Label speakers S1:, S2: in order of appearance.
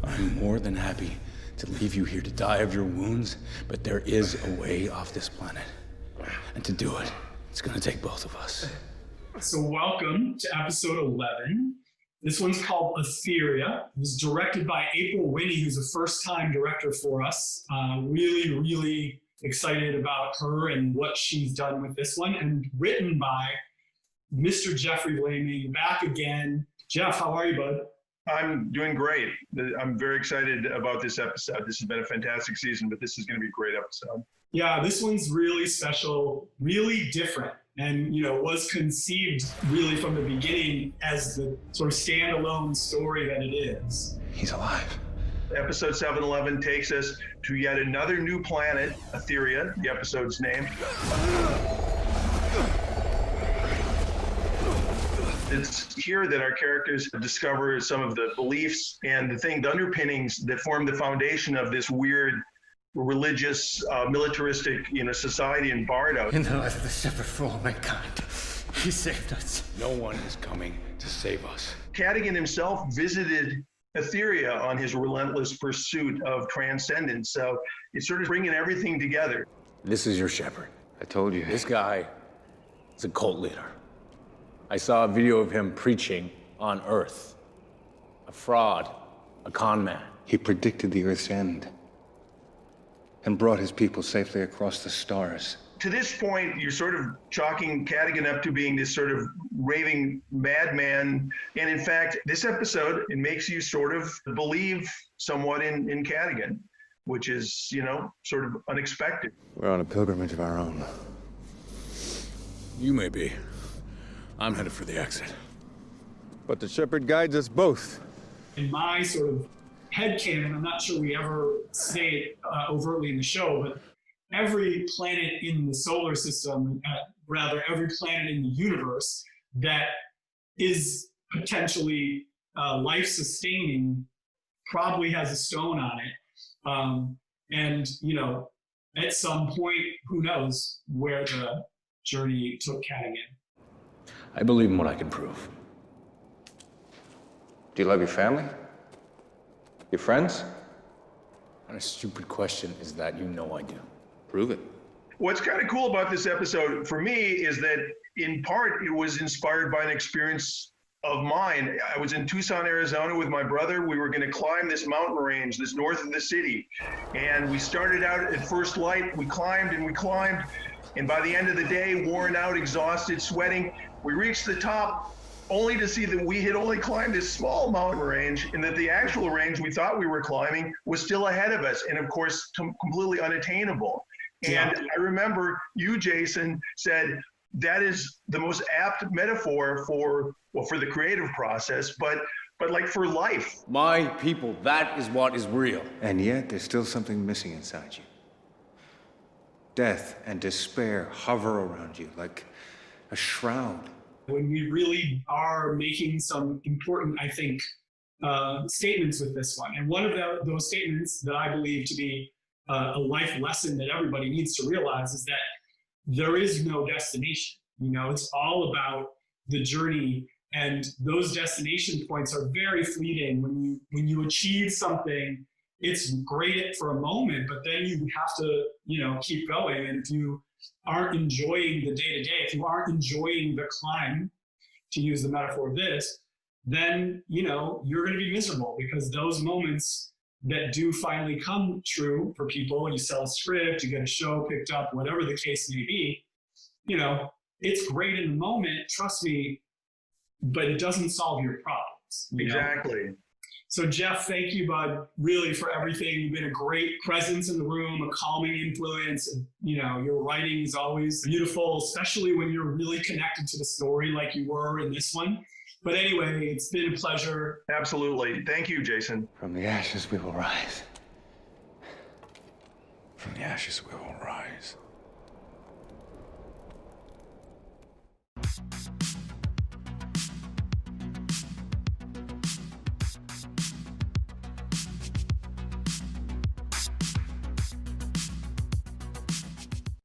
S1: I'm more than happy to leave you here to die of your wounds, but there is a way off this planet. And to do it, it's gonna take both of us.
S2: So welcome to episode 11. This one's called Etherea. It was directed by April Winnie, who's a first-time director for us. Really excited about her and what she's done with this one. And written by Mr. Jeffrey Blaming, back again. Jeff, how are you, bud?
S3: I'm doing great. I'm very excited about this episode. This has been a fantastic season, but this is going to be a great episode.
S2: Yeah, this one's really special, really different, and was conceived really from the beginning as the sort of standalone story that it is.
S1: He's alive.
S3: Episode 711 takes us to yet another new planet, Etherea, the episode's name. It's here that our characters discover some of the beliefs and the underpinnings that form the foundation of this weird religious, militaristic, society in Bardo.
S1: In the life of the shepherd for all mankind, he saved us. No one is coming to save us.
S3: Cadigan himself visited Etherea on his relentless pursuit of transcendence. So it's sort of bringing everything together.
S1: This is your shepherd. I told you. This guy is a cult leader. I saw a video of him preaching on Earth. A fraud, a con man.
S4: He predicted the Earth's end and brought his people safely across the stars.
S3: To this point, you're sort of chalking Cadigan up to being this sort of raving madman. And in fact, this episode, it makes you sort of believe somewhat in Cadigan, which is, sort of unexpected.
S4: We're on a pilgrimage of our own.
S1: You may be. I'm headed for the exit.
S4: But the shepherd guides us both.
S2: In my sort of headcanon, I'm not sure we ever say it overtly in the show, but every planet in the solar system, rather every planet in the universe that is potentially life-sustaining probably has a stone on it. And, at some point, who knows where the journey took Cadigan.
S1: I believe in what I can prove.
S4: Do you love your family? Your friends?
S1: What a stupid question is that? You know I do.
S4: Prove it.
S3: What's kind of cool about this episode for me is that in part it was inspired by an experience of mine. I was in Tucson, Arizona with my brother. We were going to climb this mountain range, this north of the city. And we started out at first light. We climbed and we climbed. And by the end of the day, worn out, exhausted, sweating, we reached the top only to see that we had only climbed this small mountain range and that the actual range we thought we were climbing was still ahead of us and, of course, completely unattainable. And I remember you, Jason, said that is the most apt metaphor for the creative process, but like for life.
S1: My people, that is what is real.
S4: And yet, there's still something missing inside you. Death and despair hover around you like a shroud.
S2: When we really are making some important, I think, statements with this one. And one of those statements that I believe to be a life lesson that everybody needs to realize is that there is no destination. It's all about the journey, and those destination points are very fleeting. When you achieve something, it's great for a moment, but then you have to, keep going. And if you aren't enjoying the day-to-day, if you aren't enjoying the climb, to use the metaphor of this, then, you're going to be miserable, because those moments that do finally come true for people, you sell a script, you get a show picked up, whatever the case may be, it's great in the moment, trust me, but it doesn't solve your problems.
S3: Exactly.
S2: So Jeff, thank you, bud, really for everything. You've been a great presence in the room, a calming influence. Your writing is always beautiful, especially when you're really connected to the story like you were in this one. But anyway, it's been a pleasure.
S3: Absolutely. Thank you, Jason.
S4: From the ashes we will rise. From the ashes we will rise.